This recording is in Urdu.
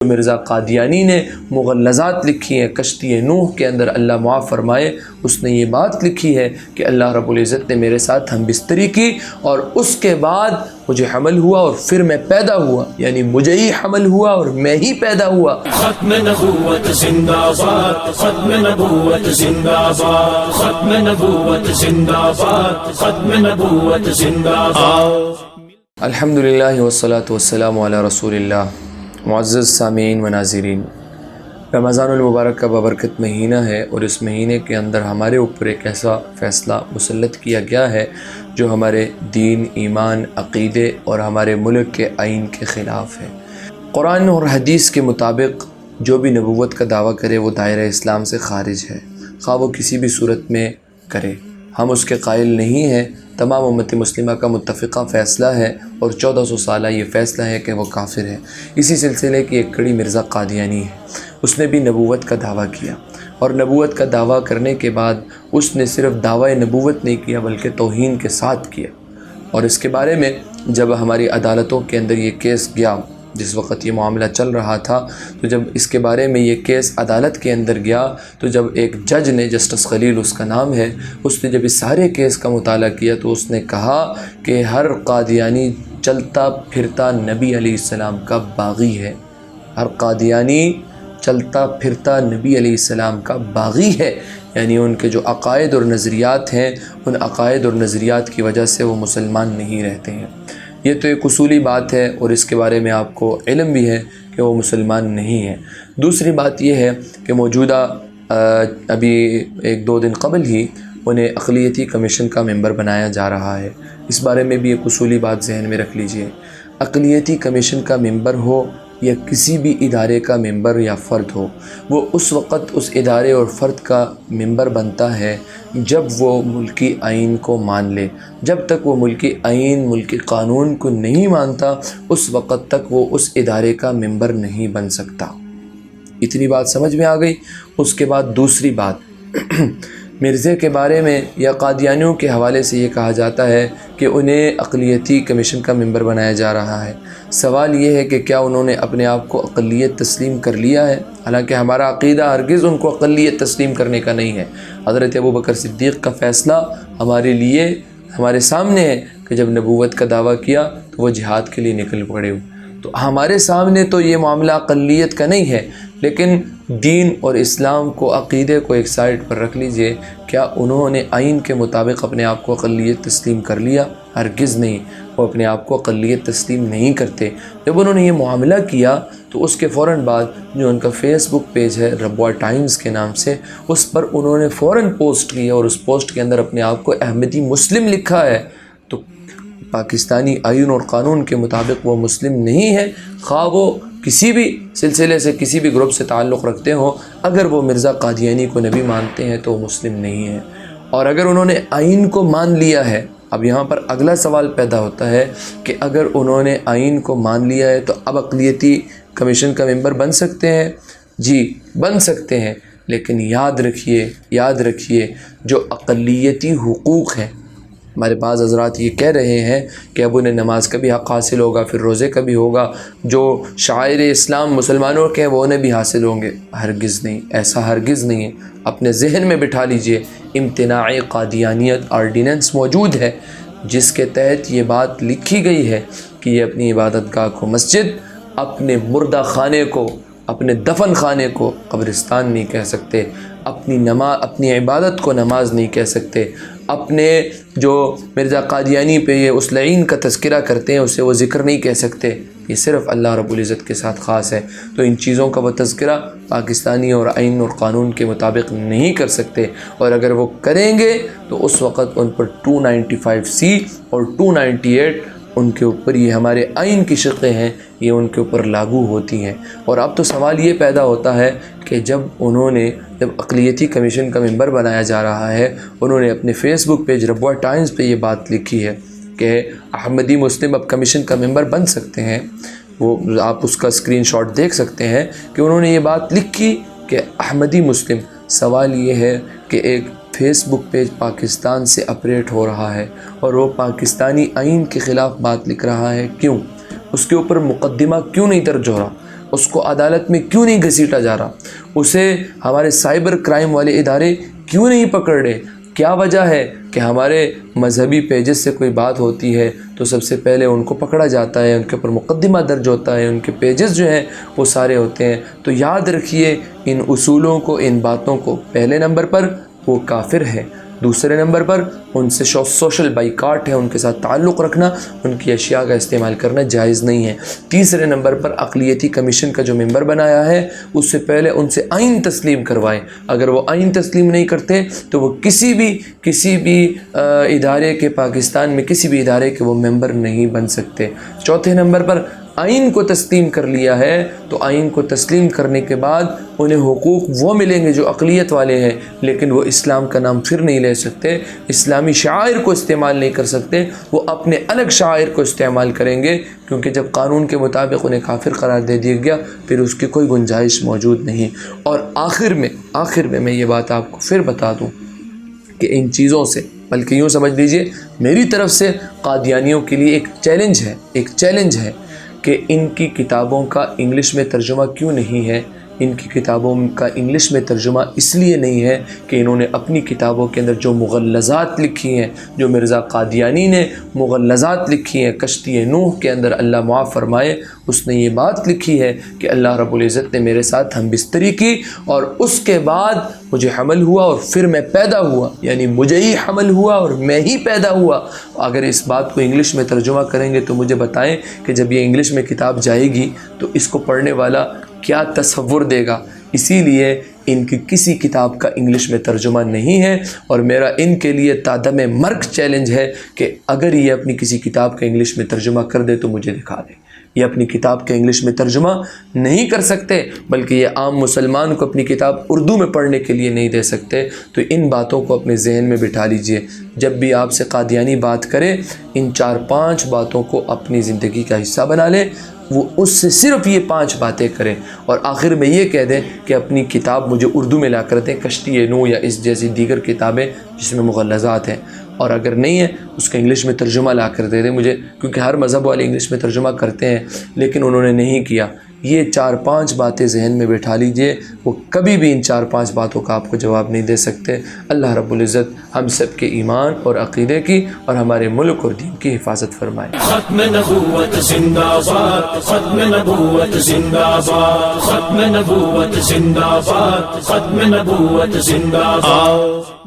مرزا قادیانی نے مغلظات لکھی ہیں کشتی نوح کے اندر، اللہ معاف فرمائے، اس نے یہ بات لکھی ہے کہ اللہ رب العزت نے میرے ساتھ ہم بستری کی اور اس کے بعد مجھے حمل ہوا اور پھر میں پیدا ہوا، یعنی مجھے ہی حمل ہوا اور میں ہی پیدا ہوا۔ ختم نبوت زندہ باد، ختم نبوت زندہ باد، ختم نبوت زندہ باد، ختم نبوت زندہ باد۔ الحمدللہ والصلاة والسلام علی رسول اللہ۔ معزز سامعین و ناظرین، رمضان المبارک کا بابرکت مہینہ ہے اور اس مہینے کے اندر ہمارے اوپر ایک ایسا فیصلہ مسلط کیا گیا ہے جو ہمارے دین، ایمان، عقیدے اور ہمارے ملک کے آئین کے خلاف ہے۔ قرآن اور حدیث کے مطابق جو بھی نبوت کا دعویٰ کرے وہ دائرہ اسلام سے خارج ہے، خواہ وہ کسی بھی صورت میں کرے، ہم اس کے قائل نہیں ہیں۔ تمام امت مسلمہ کا متفقہ فیصلہ ہے اور 1400 سالہ یہ فیصلہ ہے کہ وہ کافر ہے۔ اسی سلسلے کی ایک کڑی مرزا قادیانی ہے، اس نے بھی نبوت کا دعویٰ کیا اور نبوت کا دعویٰ کرنے کے بعد اس نے صرف دعویٰ نبوت نہیں کیا بلکہ توہین کے ساتھ کیا۔ اور اس کے بارے میں جب ہماری عدالتوں کے اندر یہ کیس گیا، جس وقت یہ معاملہ چل رہا تھا، تو جب اس کے بارے میں یہ کیس عدالت کے اندر گیا تو جب ایک جج نے، جسٹس خلیل اس کا نام ہے، اس نے جب اس سارے کیس کا مطالعہ کیا تو اس نے کہا کہ ہر قادیانی چلتا پھرتا نبی علیہ السلام کا باغی ہے، ہر قادیانی چلتا پھرتا نبی علیہ السلام کا باغی ہے، یعنی ان کے جو عقائد اور نظریات ہیں ان عقائد اور نظریات کی وجہ سے وہ مسلمان نہیں رہتے ہیں۔ یہ تو ایک اصولی بات ہے اور اس کے بارے میں آپ کو علم بھی ہے کہ وہ مسلمان نہیں ہیں۔ دوسری بات یہ ہے کہ موجودہ ابھی ایک دو دن قبل ہی انہیں اقلیتی کمیشن کا ممبر بنایا جا رہا ہے۔ اس بارے میں بھی ایک اصولی بات ذہن میں رکھ لیجئے، اقلیتی کمیشن کا ممبر ہو یا کسی بھی ادارے کا ممبر یا فرد ہو، وہ اس وقت اس ادارے اور فرد کا ممبر بنتا ہے جب وہ ملکی آئین کو مان لے۔ جب تک وہ ملکی آئین، ملکی قانون کو نہیں مانتا اس وقت تک وہ اس ادارے کا ممبر نہیں بن سکتا۔ اتنی بات سمجھ میں آ گئی۔ اس کے بعد دوسری بات، مرزے کے بارے میں یا قادیانیوں کے حوالے سے یہ کہا جاتا ہے کہ انہیں اقلیتی کمیشن کا ممبر بنایا جا رہا ہے۔ سوال یہ ہے کہ کیا انہوں نے اپنے آپ کو اقلیت تسلیم کر لیا ہے؟ حالانکہ ہمارا عقیدہ ہرگز ان کو اقلیت تسلیم کرنے کا نہیں ہے۔ حضرت ابوبکر صدیق کا فیصلہ ہمارے لیے، ہمارے سامنے ہے کہ جب نبوت کا دعویٰ کیا تو وہ جہاد کے لیے نکل پڑے۔ تو ہمارے سامنے تو یہ معاملہ اقلیت کا نہیں ہے، لیکن دین اور اسلام کو، عقیدے کو ایک سائڈ پر رکھ لیجئے، کیا انہوں نے آئین کے مطابق اپنے آپ کو اقلیت تسلیم کر لیا؟ ہرگز نہیں، وہ اپنے آپ کو اقلیت تسلیم نہیں کرتے۔ جب انہوں نے یہ معاملہ کیا تو اس کے فوراً بعد جو ان کا فیس بک پیج ہے ربوہ ٹائمز کے نام سے، اس پر انہوں نے فوراً پوسٹ کی اور اس پوسٹ کے اندر اپنے آپ کو احمدی مسلم لکھا ہے۔ تو پاکستانی آئین اور قانون کے مطابق وہ مسلم نہیں ہے، خواہ وہ کسی بھی سلسلے سے، کسی بھی گروپ سے تعلق رکھتے ہوں۔ اگر وہ مرزا قادیانی کو نبی مانتے ہیں تو وہ مسلم نہیں ہے۔ اور اگر انہوں نے آئین کو مان لیا ہے، اب یہاں پر اگلا سوال پیدا ہوتا ہے کہ اگر انہوں نے آئین کو مان لیا ہے تو اب اقلیتی کمیشن کا ممبر بن سکتے ہیں؟ جی بن سکتے ہیں، لیکن یاد رکھیے جو اقلیتی حقوق ہیں، ہمارے بعض حضرات یہ کہہ رہے ہیں کہ اب انہیں نماز کا بھی حق حاصل ہوگا، پھر روزے کا بھی ہوگا، جو شعائر اسلام مسلمانوں کے ہیں وہ انہیں بھی حاصل ہوں گے۔ ہرگز نہیں، ایسا ہرگز نہیں ہے۔ اپنے ذہن میں بٹھا لیجئے، امتناع قادیانیت آرڈیننس موجود ہے جس کے تحت یہ بات لکھی گئی ہے کہ یہ اپنی عبادت گاہ کو مسجد، اپنے مردہ خانے کو، اپنے دفن خانے کو قبرستان نہیں کہہ سکتے، اپنی عبادت کو نماز نہیں کہہ سکتے، اپنے جو مرزا قادیانی پہ یہ اس لعین کا تذکرہ کرتے ہیں اسے وہ ذکر نہیں کہہ سکتے۔ یہ صرف اللہ رب العزت کے ساتھ خاص ہے، تو ان چیزوں کا وہ تذکرہ پاکستانی اور آئین اور قانون کے مطابق نہیں کر سکتے، اور اگر وہ کریں گے تو اس وقت ان پر 295C اور 298 ان کے اوپر، یہ ہمارے آئین کی شقیں ہیں، یہ ان کے اوپر لاگو ہوتی ہیں۔ اور اب تو سوال یہ پیدا ہوتا ہے کہ جب اقلیتی کمیشن کا ممبر بنایا جا رہا ہے، انہوں نے اپنے فیس بک پیج ربوہ ٹائمز پہ یہ بات لکھی ہے کہ احمدی مسلم اب کمیشن کا ممبر بن سکتے ہیں، وہ آپ اس کا اسکرین شاٹ دیکھ سکتے ہیں کہ انہوں نے یہ بات لکھی کہ احمدی مسلم۔ سوال یہ ہے کہ ایک فیس بک پیج پاکستان سے آپریٹ ہو رہا ہے اور وہ پاکستانی آئین کے خلاف بات لکھ رہا ہے، کیوں؟ اس کے اوپر مقدمہ کیوں نہیں درج ہو رہا؟ اس کو عدالت میں کیوں نہیں گھسیٹا جا رہا؟ اسے ہمارے سائبر کرائم والے ادارے کیوں نہیں پکڑ رہے؟ کیا وجہ ہے کہ ہمارے مذہبی پیجز سے کوئی بات ہوتی ہے تو سب سے پہلے ان کو پکڑا جاتا ہے، ان کے اوپر مقدمہ درج ہوتا ہے، ان کے پیجز جو ہیں وہ سارے ہوتے ہیں؟ تو یاد رکھیے ان اصولوں کو، ان باتوں کو۔ پہلے نمبر پر وہ کافر ہے، دوسرے نمبر پر ان سے سوشل بائیکاٹ ہے، ان کے ساتھ تعلق رکھنا، ان کی اشیاء کا استعمال کرنا جائز نہیں ہے۔ تیسرے نمبر پر اقلیتی کمیشن کا جو ممبر بنایا ہے اس سے پہلے ان سے آئین تسلیم کروائیں۔ اگر وہ آئین تسلیم نہیں کرتے تو وہ کسی بھی ادارے کے، پاکستان میں کسی بھی ادارے کے وہ ممبر نہیں بن سکتے۔ چوتھے نمبر پر آئین کو تسلیم کر لیا ہے تو آئین کو تسلیم کرنے کے بعد انہیں حقوق وہ ملیں گے جو اقلیت والے ہیں، لیکن وہ اسلام کا نام پھر نہیں لے سکتے، اسلامی شعائر کو استعمال نہیں کر سکتے، وہ اپنے الگ شعائر کو استعمال کریں گے، کیونکہ جب قانون کے مطابق انہیں کافر قرار دے دیا گیا پھر اس کی کوئی گنجائش موجود نہیں۔ اور آخر میں یہ بات آپ کو پھر بتا دوں کہ ان چیزوں سے، بلکہ یوں سمجھ لیجئے میری طرف سے قادیانیوں کے لیے ایک چیلنج ہے کہ ان کی کتابوں کا انگلش میں ترجمہ کیوں نہیں ہے۔ ان کی کتابوں کا انگلش میں ترجمہ اس لیے نہیں ہے کہ انہوں نے اپنی کتابوں کے اندر جو مغلظات لکھی ہیں، جو مرزا قادیانی نے مغلظات لکھی ہیں کشتی نوح کے اندر، اللہ معاف فرمائے، اس نے یہ بات لکھی ہے کہ اللہ رب العزت نے میرے ساتھ ہم بستری کی اور اس کے بعد مجھے حمل ہوا اور پھر میں پیدا ہوا، یعنی مجھے ہی حمل ہوا اور میں ہی پیدا ہوا۔ اگر اس بات کو انگلش میں ترجمہ کریں گے تو مجھے بتائیں کہ جب یہ انگلش میں کتاب جائے گی تو اس کو پڑھنے والا کیا تصور دے گا؟ اسی لیے ان کی کسی کتاب کا انگلش میں ترجمہ نہیں ہے، اور میرا ان کے لیے تادم مرگ چیلنج ہے کہ اگر یہ اپنی کسی کتاب کا انگلش میں ترجمہ کر دے تو مجھے دکھا دے۔ یہ اپنی کتاب کے انگلش میں ترجمہ نہیں کر سکتے، بلکہ یہ عام مسلمان کو اپنی کتاب اردو میں پڑھنے کے لیے نہیں دے سکتے۔ تو ان باتوں کو اپنے ذہن میں بٹھا لیجئے، جب بھی آپ سے قادیانی بات کرے ان 4-5 باتوں کو اپنی زندگی کا حصہ بنا لے، وہ اس سے صرف یہ 5 باتیں کریں اور آخر میں یہ کہہ دیں کہ اپنی کتاب مجھے اردو میں لا کر دیں، کشتی نوح یا اس جیسی دیگر کتابیں جس میں مغلظات ہیں، اور اگر نہیں ہے اس کا انگلش میں ترجمہ لا کر دے دیں مجھے، کیونکہ ہر مذہب والے انگلش میں ترجمہ کرتے ہیں لیکن انہوں نے نہیں کیا۔ یہ 4-5 باتیں ذہن میں بٹھا لیجئے، وہ کبھی بھی ان 4-5 باتوں کا آپ کو جواب نہیں دے سکتے۔ اللہ رب العزت ہم سب کے ایمان اور عقیدے کی اور ہمارے ملک اور دین کی حفاظت فرمائے۔ ختم نبوت زندہ باد، ختم نبوت زندہ باد، ختم نبوت زندہ باد، ختم نبوت زندہ باد۔